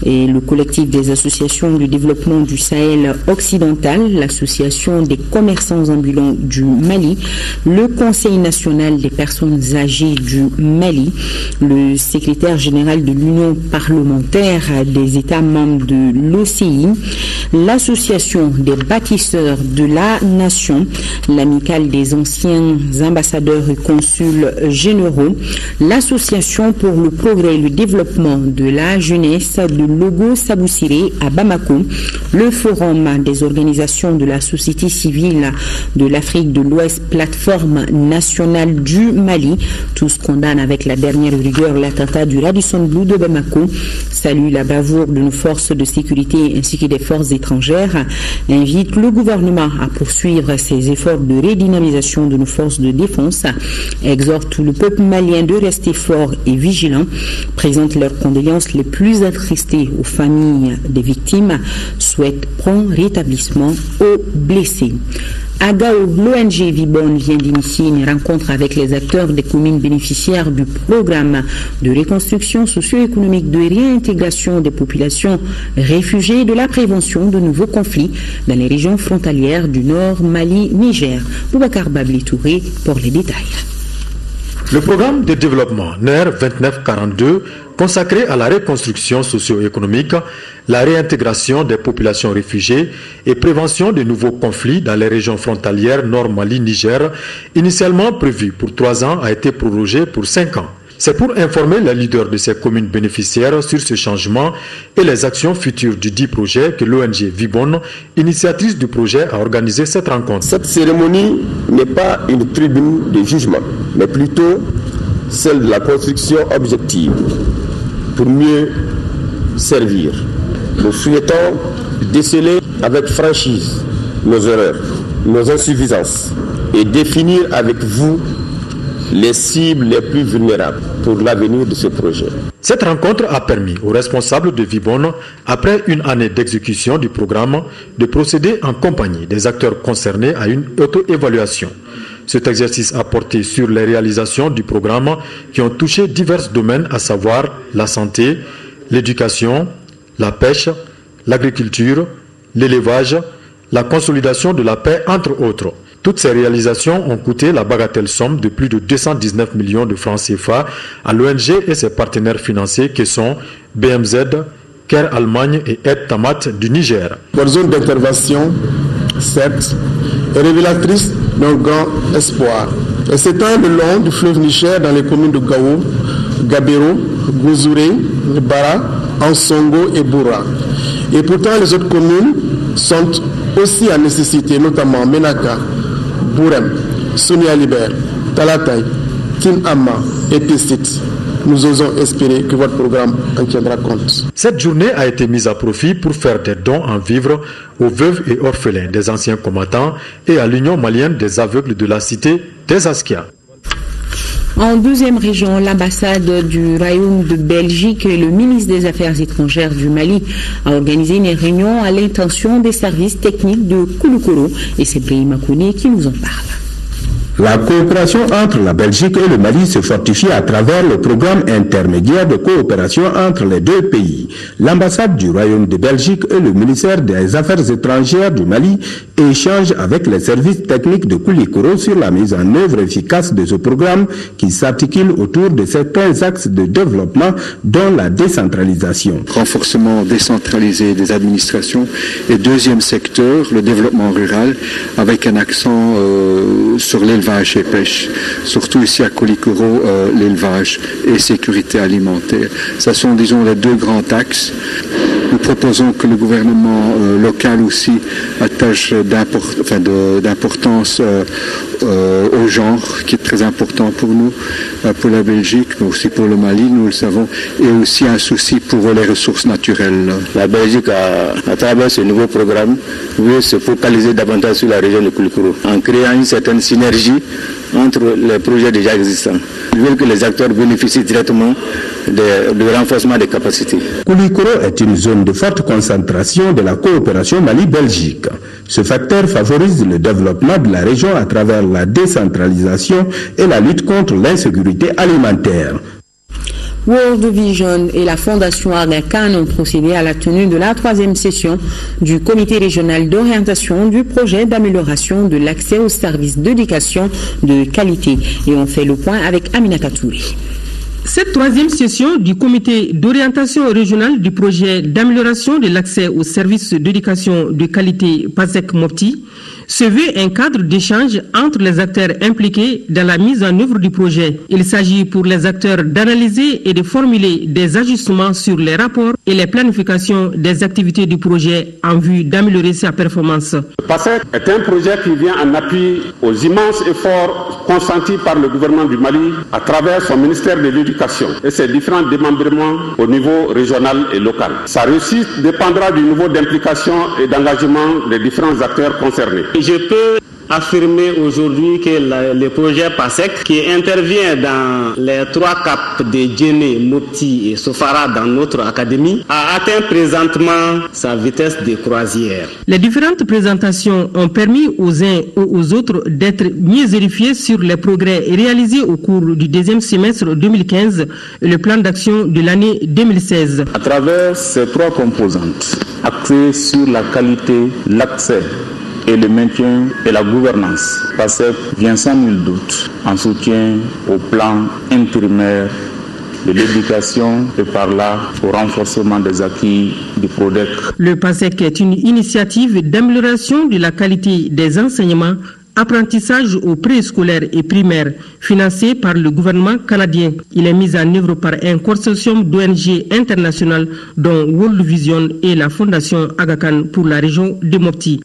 et le collectif des associations de développement du Sahel occidental, l'association des commerçants ambulants du Mali, le Conseil national des personnes âgées du Mali, le secrétaire général de l'Union parlementaire des États membres de l'OCI, l'association des bâtisseurs de la nation, l'amicale des anciens ambassadeurs et consuls généraux, l'association pour le progrès et le développement de la jeunesse de Logo Saboussiré à Bamako, le forum des organisations de la société civile de l'Afrique de l'Ouest, plateforme nationale du Mali, tous condamnent avec la dernière rigueur l'attentat du Radisson Blu de Bamako, saluent la bravoure de nos forces de sécurité ainsi que des forces étrangères, invitent le gouvernement à poursuivre ses efforts de redynamisation de nos forces de défense, exhortent le peuple malien de rester fort et vigilant, présentent leurs condoléances les plus attristées aux familles des victimes, souhaitent prompt rétablissement aux blessés. À Gao, l'ONG Vibon vient d'initier une rencontre avec les acteurs des communes bénéficiaires du programme de reconstruction socio-économique de réintégration des populations réfugiées et de la prévention de nouveaux conflits dans les régions frontalières du Nord, Mali, Niger. Boubacar Babli Touré pour les détails. Le programme de développement NER 2942, consacré à la reconstruction socio-économique, la réintégration des populations réfugiées et prévention de nouveaux conflits dans les régions frontalières Nord Mali, Niger, initialement prévu pour 3 ans, a été prorogé pour 5 ans. C'est pour informer les leaders de ces communes bénéficiaires sur ce changement et les actions futures du dit projet que l'ONG Vibon, initiatrice du projet, a organisé cette rencontre. Cette cérémonie n'est pas une tribune de jugement, mais plutôt celle de la construction objective pour mieux servir Nous souhaitons déceler avec franchise nos erreurs, nos insuffisances et définir avec vous les cibles les plus vulnérables pour l'avenir de ce projet. Cette rencontre a permis aux responsables de Vibonne, après une année d'exécution du programme, de procéder en compagnie des acteurs concernés à une auto-évaluation. Cet exercice a porté sur les réalisations du programme qui ont touché divers domaines, à savoir la santé, l'éducation, la pêche, l'agriculture, l'élevage, la consolidation de la paix, entre autres. Toutes ces réalisations ont coûté la bagatelle somme de plus de 219 millions de francs CFA à l'ONG et ses partenaires financiers qui sont BMZ, Care Allemagne et Aide Tamat du Niger. Votre zone d'intervention, certes, est révélatrice d'un grand espoir. Elle s'étend le long du fleuve Niger dans les communes de Gao, Gabero, Gouzouré, Bara, Ansongo et Boura. Et pourtant, les autres communes sont aussi à nécessité, notamment Menaka, Bourem, Sonia Liber, Talatay, Tinama et Tessit. Nous osons espérer que votre programme en tiendra compte. Cette journée a été mise à profit pour faire des dons en vivres aux veuves et orphelins des anciens combattants et à l'Union malienne des aveugles de la cité des Askia. En deuxième région, l'ambassade du Royaume de Belgique et le ministre des Affaires étrangères du Mali a organisé une réunion à l'intention des services techniques de Kouloukoro et c'est Brahima Kone qui nous en parle. La coopération entre la Belgique et le Mali se fortifie à travers le programme intermédiaire de coopération entre les deux pays. L'ambassade du Royaume de Belgique et le ministère des Affaires étrangères du Mali échangent avec les services techniques de Koulikoro sur la mise en œuvre efficace de ce programme qui s'articule autour de certains axes de développement dont la décentralisation. Renforcement décentralisé des administrations et deuxième secteur, le développement rural avec un accent sur l'élevage et pêche, surtout ici à Koulikoro, l'élevage et sécurité alimentaire. Ce sont, disons, les deux grands axes. Nous proposons que le gouvernement local aussi attache d'importance au genre, qui est très important pour nous, pour la Belgique, mais aussi pour le Mali, nous le savons, et aussi un souci pour les ressources naturelles. La Belgique, à travers ce nouveau programme, veut se focaliser davantage sur la région de Koulikoro, en créant une certaine synergie entre les projets déjà existants. Ils veulent que les acteurs bénéficient directement du renforcement des capacités. Koulikoro est une zone de forte concentration de la coopération Mali-Belgique. Ce facteur favorise le développement de la région à travers la décentralisation et la lutte contre l'insécurité alimentaire. World Vision et la Fondation Aga Khan ont procédé à la tenue de la 3e session du comité régional d'orientation du projet d'amélioration de l'accès aux services d'éducation de qualité. Et on fait le point avec Aminata Touré. Cette 3e session du comité d'orientation régional du projet d'amélioration de l'accès aux services d'éducation de qualité PASEC-Mopti se veut un cadre d'échange entre les acteurs impliqués dans la mise en œuvre du projet. Il s'agit pour les acteurs d'analyser et de formuler des ajustements sur les rapports et les planifications des activités du projet en vue d'améliorer sa performance. Le PASEC est un projet qui vient en appui aux immenses efforts consentis par le gouvernement du Mali à travers son ministère de l'Éducation et ses différents démembrements au niveau régional et local. Sa réussite dépendra du niveau d'implication et d'engagement des différents acteurs concernés. Je peux affirmer aujourd'hui que le projet PASEC, qui intervient dans les 3 caps de Djéné, Mopti et Sofara dans notre académie, a atteint présentement sa vitesse de croisière. Les différentes présentations ont permis aux uns ou aux autres d'être mieux vérifiés sur les progrès réalisés au cours du 2e semestre 2015 et le plan d'action de l'année 2016. À travers ces 3 composantes, axées sur la qualité, l'accès et le maintien et la gouvernance, PASEC vient sans nul doute en soutien au plan intérimaire de l'éducation et par là au renforcement des acquis du PRODEC. Le PASEC est une initiative d'amélioration de la qualité des enseignements, apprentissage au préscolaire et primaire, financé par le gouvernement canadien. Il est mis en œuvre par un consortium d'ONG internationales dont World Vision et la Fondation Aga Khan pour la région de Mopti.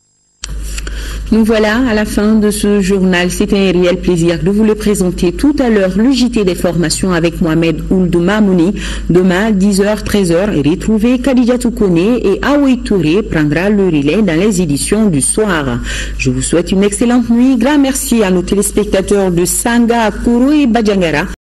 Nous voilà à la fin de ce journal. C'était un réel plaisir de vous le présenter tout à l'heure. Le JT des formations avec Mohamed Ould Mamouni. Demain, 10h, 13h, retrouvez Khadija Toukone et Aoui Touré prendra le relais dans les éditions du soir. Je vous souhaite une excellente nuit. Grand merci à nos téléspectateurs de Sanga, Kourou et Badjangara.